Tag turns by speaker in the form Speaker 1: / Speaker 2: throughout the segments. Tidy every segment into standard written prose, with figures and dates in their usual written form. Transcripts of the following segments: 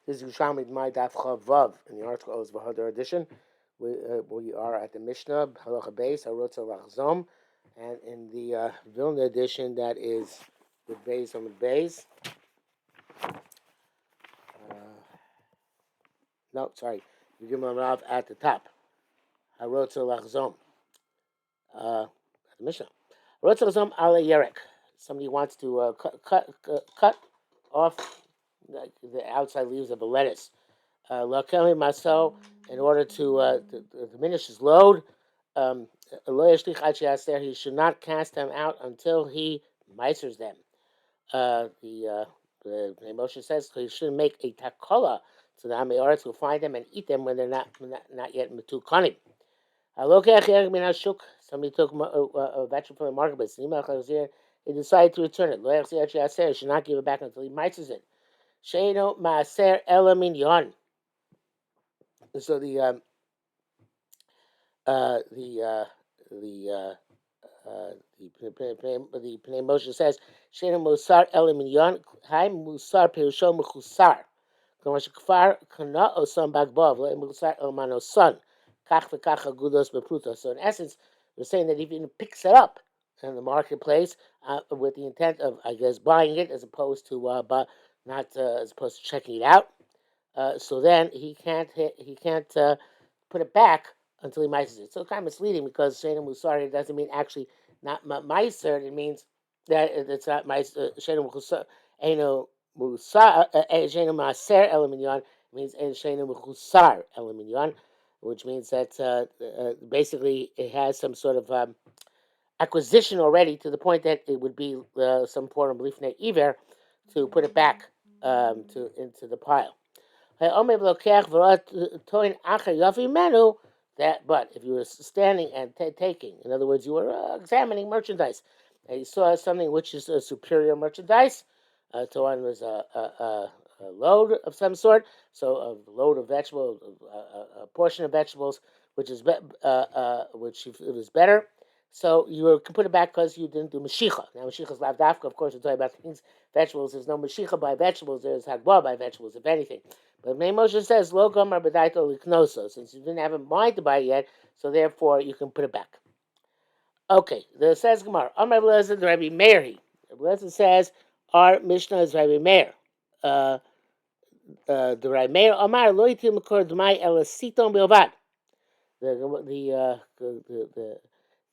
Speaker 1: This is Yerushalmi Demai Daf Vav in the article Oz V'Hadar edition. We are at the Mishnah Halacha Beis Harotza Lachzom, and in the Vilna edition that is the Beis on the Beis. No, sorry, you give them Rav at the top. Harotza Lachzom. The Mishnah. Harotza Lachzom Ala Yerek. Somebody wants to cut off the outside leaves of a lettuce. Lakeli Maso, in order to diminish his load, he should not cast them out until he misers them. The Moshe says he shouldn't make a takola to the Ameyaretz who find them and eat them when they're not yet metukanim. Somebody took a vegetable from the marketplace. He decided to return it. He should not give it back until he misers it. Sheino maaser elamin yon. So the Pnei Moshe says Sheina Musar Eliminyon Hai Musar Perusho Mechusar Kamash Kfar Kana Osan Bagbov Musar Elmano Son Kach V'Kach Agudos Bepruto. So in essence, we're saying that if he picks it up in the marketplace with the intent of, I guess, buying it as opposed to as opposed to checking it out. So then he can't put it back until he mices it. So it's kind of misleading because Shena Musar doesn't mean actually not miser. It means that it's not miser. Shena Musar, Eno Musar, Shena Maser Elaminyan means Shena Musar Elaminyan, which means that basically it has some sort of acquisition already to the point that it would be some form of lifnei iver to put it back into the pile. That, but if you were standing and taking, in other words, you were examining merchandise, and you saw something which is a superior merchandise, to one was a load of some sort, so a load of vegetables, a portion of vegetables, which is which is better. So you can put it back because you didn't do mashicha. Now mashicha is lavdafka. Of course, we're talking about things vegetables. There's no mashicha by vegetables. There's hagba by vegetables, if anything. But Pnei Moshe says lo gomer b'daito liknoso, since you didn't have a mind to buy it yet, so therefore you can put it back. Okay, the says Gemara. Amar Rabbi Rabbi Meir. Rabbi says our Mishnah is Rabbi Meir. The Rabbi Meir Amar lo yitim l'kor d'mai elasiton bilvad.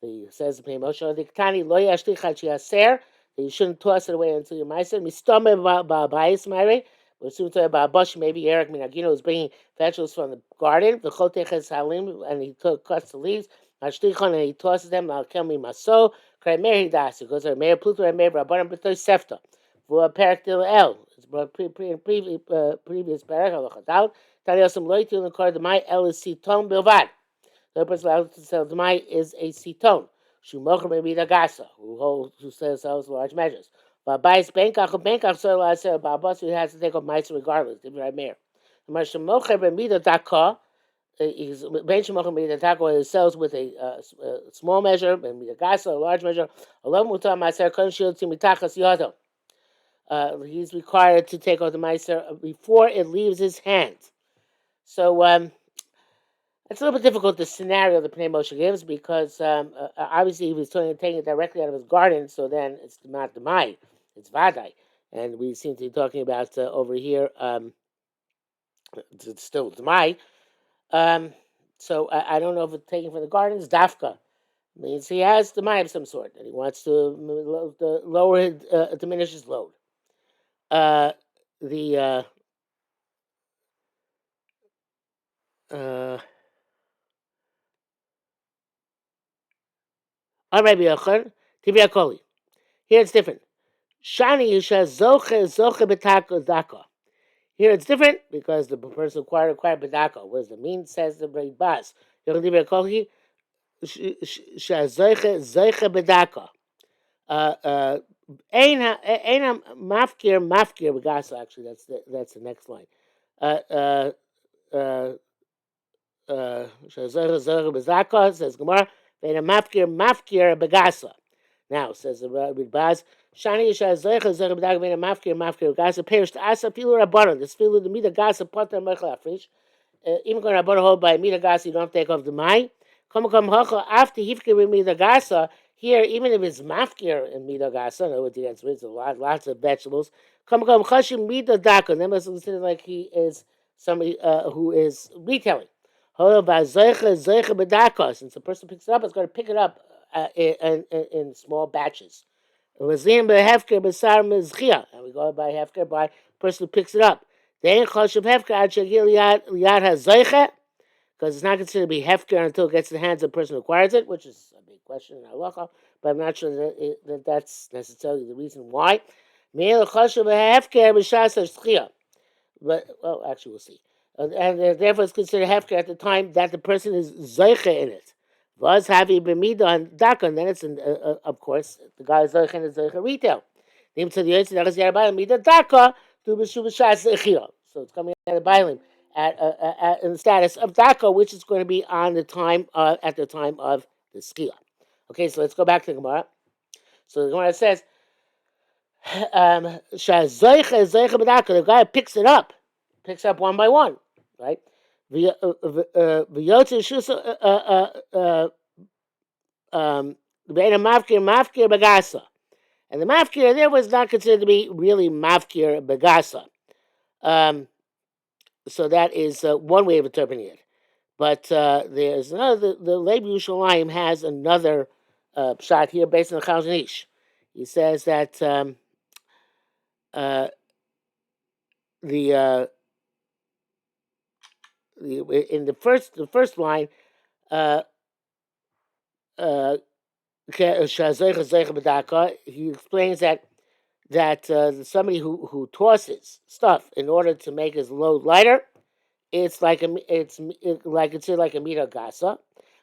Speaker 1: The says Pnei Moshe the Ketani lo yashlich ad sheyaser. You shouldn't toss it away until you meiser. Mistame ba'bayis meire. We're soon talking about Bush, maybe Eric Minagino was bringing vegetables from the garden. The choteches halim, and he cuts the leaves. Mashtichon, and he tosses them. Al kelmi maso. Kramer he das. It goes to Meir Pluto, Meir Rabbanim B'toy Sefta. V'u perak til el. It's previous perak halachadal. Tani osam loitil and kor demai el is siton bilvad. The person allowed to sell demai is a siton. Shumocher maybe the gasa, who sells large measures. But buys Benkach, so I said about bus, he has to take off mice regardless. If you're mayor. The Marshamocher Bemida Daka, he's Benchamocher Bemida Daka, he sells with a small measure, Bemida Gasa, a large measure. Alone Mutam Maser Konshil Timitachas Yodo. He's required to take off the Meiser before it leaves his hands. So, it's a little bit difficult, the scenario that Pnei Moshe gives, because obviously he was taking it directly out of his garden, so then it's not Demai, it's Vadai. And we seem to be talking about over here, it's still Demai. So I don't know if it's taken from the garden, it's Dafka. It means he has Demai of some sort, and he wants to lower, diminish his load. Here it's different. Shani Yusha Zoche Betako Daka. Here it's different because the person acquired Bedako. What does it mean? Says the Bas. Zoche Bedaka. Aina Mafkir Begasa. Actually, that's the next line. Zoche Bedaka says Gemara. Aina Mafkir Begasa. Now says the Bas. Shani Yisha Zeicha Zeicha B'dag Vena Mafkir Gasa perished Asa Filu Rabbanon. This Filu the Mida Gasa Potter Mechel Afrish. Even going to Rabbanon hold by Mida Gasa, you don't have to take off the Mai. Come Hacha after Hifkir with Mida Gasa. Here, even if it's Mafkir in Mida Gasa, in other words, he gets rid of lots of vegetables. Come Chashim Mida Daka. Then must consider like he is somebody who is retailing. Hold by Zeicha B'daka. Since the person picks it up, it's going to pick it up in small batches. And we go by hefker by person who picks it up. They ain't chashuv hefker ad shegil yad hazaycha, because it's not considered to be hefker until it gets to the hands of the person who acquires it, which is a big question in halacha, but I'm not sure that that's necessarily the reason why. Me'el chashuv hefker b'shas hashchia. But well, actually, we'll see. And therefore, it's considered hefker at the time that the person is zaycha in it. Was havi b'mida and daka, and then it's of course the guy is zaycha in zaycha retail. Nim to the yotzi dachas yarabay mida daka to b'shu b'shas echila. So it's coming out of bailim in the status of daka, which is going to be on the time at the time of the skila. Okay, so let's go back to the Gemara. So the Gemara says. The guy picks it up one by one, right? And the mafkir there was not considered to be really mafkir bagasa. So that is one way of interpreting it. But there's another. The Leib Yerushalmi has another shot here based on the Chazon Ish. He says that. In the first line, he explains that somebody who tosses stuff in order to make his load lighter, it's like it's like a mita gasa,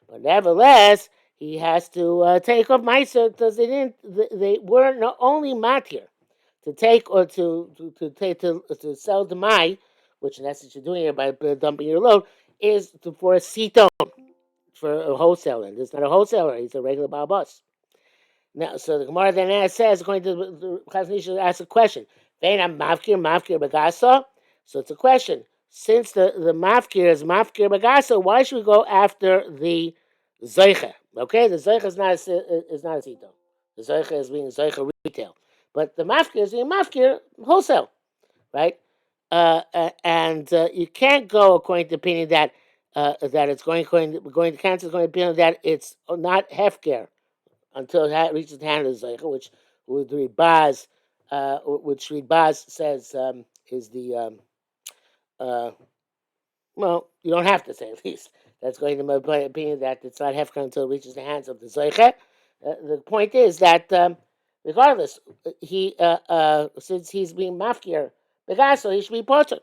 Speaker 1: but nevertheless he has to take off meiser because they weren't only matir to take or to sell the mai, which in essence you're doing it by dumping your load, is for a siton, for a wholesaler. This is not a wholesaler; he's a regular balbus. Now, so the Gemara then says, according to the Chazon Ish, asks a question. Mafkir bagasa. So it's a question. Since the mafkir is mafkir bagasa, why should we go after the zeicha? Okay, the zeicha is not a siton. The zeicha is being zeicha retail. But the mafkir is being mafkir wholesale, right? And you can't go according to the opinion that it's going to cancel, going to opinion that it's not hefker until it reaches the hand of the zeicha, which would read Baz, which read Baz says is the well, you don't have to say at least. That's going to my opinion that it's not hefker until it reaches the hands of the zeicha. The point is that regardless, he since he's being mafkir begaso, he should be potter.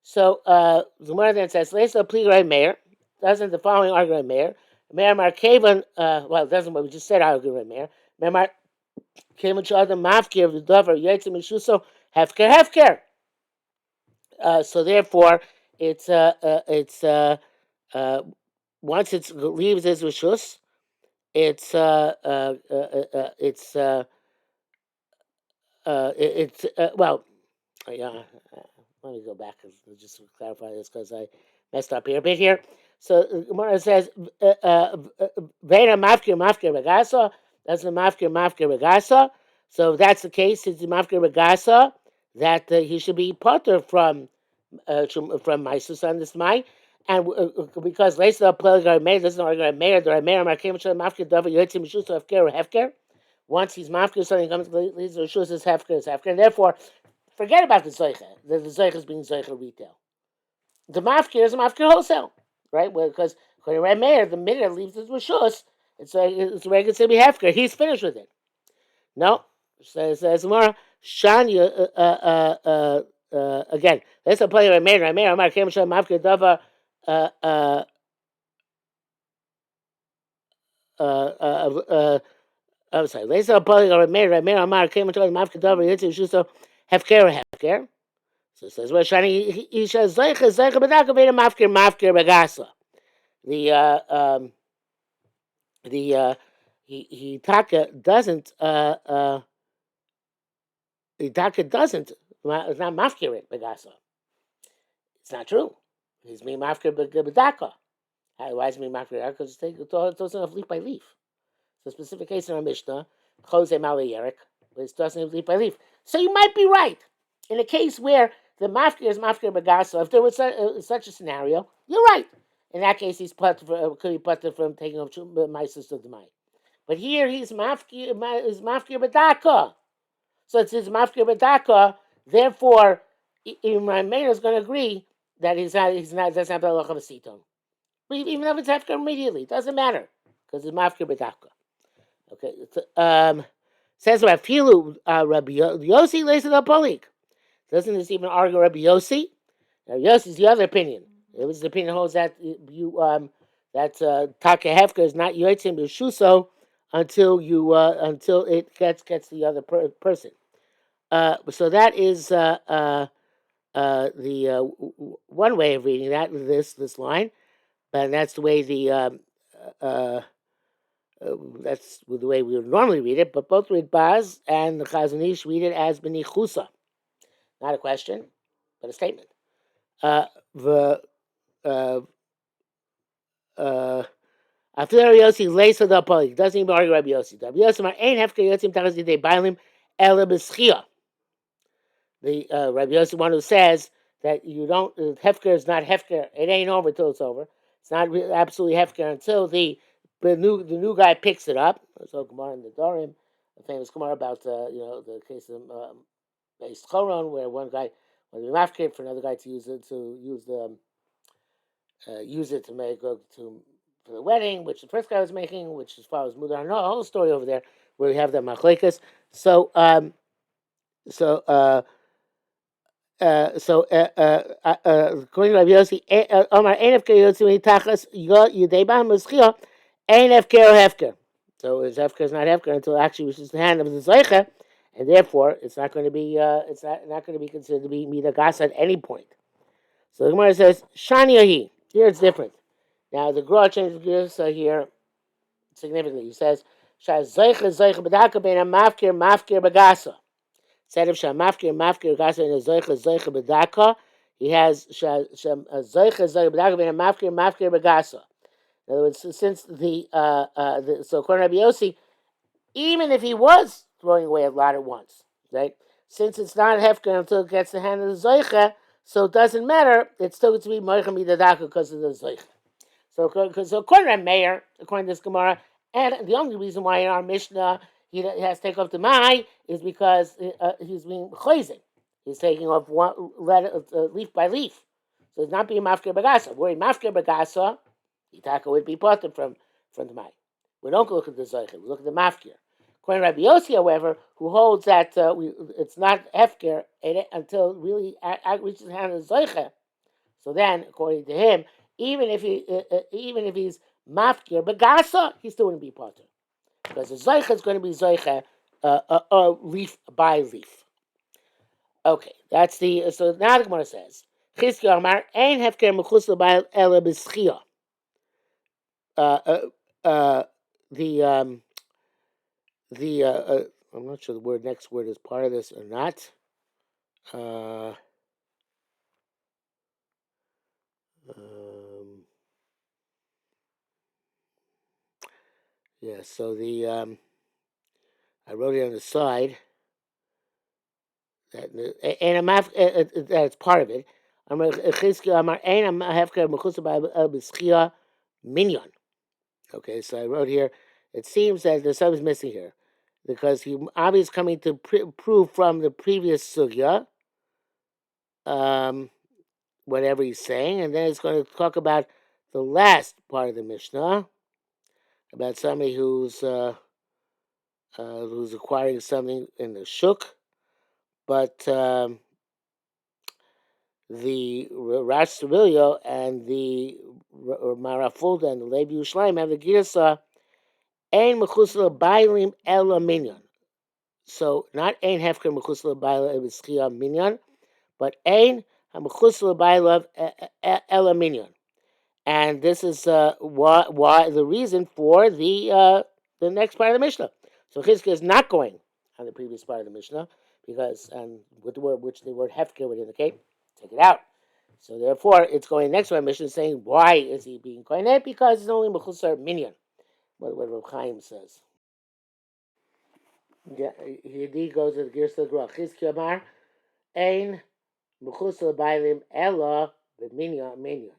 Speaker 1: So the Gemara then says, "Leisa pligrei meir." Doesn't the following argument meir? Meir markevan. Well, it doesn't what we just said. Argument meir. Meir markevan shadam mafkir of the dover yetzim mishuso hefker. So therefore, it's once it leaves its rishus, it's well, yeah. Let me go back and just to clarify this because I messed up here a bit here. So Gemara says, "Veina mafkir regasa." That's the mafkir regasa. So if that's the case, it's the mafkir regasa that he should be potter from Maisus on this Mai, and because Leisa Peligar Meir doesn't argue Meir, the Meir Markim mafkir davar yotzim mishus hefker or hefker. Once he's mafkir, something comes to the rishus is hefker, and therefore. Forget about the zeicha. The zeicha is being zeicha retail. The mafkir is a mafkir wholesale, right? Because according to Reb Meir, the minute it leaves his rishus, it's regular to be hefker. He's finished with it. No, says more. Shanya again. Let's play Reb Meir. Reb Meir, Amar Kem Shal Mafkir Dava. I'm sorry. Let's play Reb Meir. Reb Meir, Amar Kem Shal Mafkir Dava. Yitzim Shuso hefker. So it says, "Well, Shani Isha Zeicha B'Daka Veda Mafkir Bagasa." The he Taka doesn't Daka doesn't. It's not mafkirit begasa. It's not true. He's being mafkir bedaka. Why is he being mafkir? Because it doesn't have leaf by leaf. So a specific case in our Mishnah, Jose Mali but it doesn't have leaf by leaf. So you might be right. In a case where the mafkir is mafkir begasa, if there was such a scenario, you're right. In that case, could be put from taking off my sister Demai. But here he's mafkir bedaka. So it's his mafkir bedaka. Therefore, Imran Meir is going to agree that he's not doesn't have the halacha of a siton. Even if it's hefker immediately, it doesn't matter because it's mafkir bedaka. Okay. Says Rabbi Filu, Rabbi Yossi lays it up polik. Doesn't this even argue Rabbi Yossi? Now Yossi's the other opinion. It was the opinion holds that that taka hefker is not yotzim b'shuso until it gets the other person. So that is the one way of reading this line, and that's the way that's the way we would normally read it. But both read Baz and the Chazon Ish read it as benichusa, not a question, but a statement. After Rabbi Yossi lays to the polik, doesn't even argue Rabbi Yossi. Rabbi Yossi mar ain't hefker yotzim tachas yidei bailim ela b'schia. The Rabbi Yossi one who says that you don't hefker is not hefker. It ain't over till it's over. It's not really, absolutely hefker until the new guy picks it up. So Gemara in the Dorim, a famous Gemara about the case of Beis Choron, where one guy was mafkir for another guy to use it to make for the wedding, which the first guy was making, which as far as Mudar, no, a whole story over there where we have the machlekas. According to Rabbi Yossi, Omar ein hefker yotzim tachas yidei ba'am l'schia ein hefker or hefker. So his hefker is not hefker until it actually reaches the hand of the zeicha, and therefore it's not going to be not going to be considered to be midagas at any point. So the Gemara says shani ahi. Here it's different. Now the Gra changes gears here significantly. He says shaz zeicha bedaka bein a mafkir bagasa. Instead of sham mafkir bagasa in a zeicha bedaka, he has sham zeicha bedaka bein a mafkir bagasa. In other words, since so according to Rabbi Yossi, even if he was throwing away a lot at once, right? Since it's not hefker until it gets the hand of the zeicha, so it doesn't matter. It's still going to be moichem midadaka because of the zeicha. So according to Meir, according to this Gemara, and the only reason why in our Mishnah he has to take off the mai is because he's being chayzik. He's taking off one leaf by leaf. So it's not being mafker bagasa. Where mafker bagasa, Itaka would be parted from the mai. We don't look at the zeicha. We look at the mafker. According to Rabbi Yossi, however, who holds that it's not hefker until it really reaches the hand of the zeicha. So then, according to him, even if he's mafkir begasa, he still wouldn't be potter because the zeicha is going to be zeicha leaf by leaf. Okay, that's the so now the Gemara says Chizkiya Amar ein hefker mechus l'bayil ela b'schia. I'm not sure the next word is part of this or not. Yeah, so I wrote it on the side that it's part of it. Okay, so I wrote here. It seems that there's something missing here because he obviously coming to prove from the previous sugya, whatever he's saying, and then he's going to talk about the last part of the Mishnah about somebody who's acquiring something in the shuk, but the Rash Sibilio and the Marafulda and the Levi Yerushalmi have the Girsa Ein Mechusla Bailim Ela Minyan. So not Ein Hefker Mechusla Bailim Eschia Minyan, but Ein Mechusla Bailim Ela Minyan. And this is why the reason for the next part of the Mishnah. So Chizkiah is not going on the previous part of the Mishnah because and with the word which the word hefker would indicate, take it out. So therefore, it's going next to our mission saying, why is he being kohenet? Because it's only mechusar minyan. What Reb Chaim says. Yeah, he goes to the Girsa Grach. Chizki Amar ein mechusar bailim ella minyan.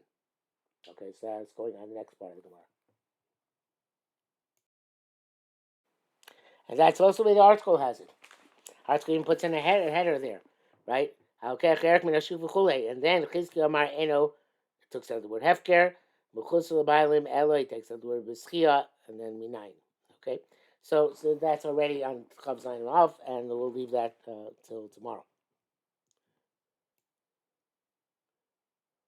Speaker 1: Okay, so that's going on the next part of the Gemara. And that's also the way the article has it. Article even puts in a header there, right? And then Chizki Amar Eno takes out the word Hefker, Mechusel Bailim Elo, he takes out the word Beschia, and then Minayin. Okay? So that's already on Chav Zayin Rav, and we'll leave that till tomorrow.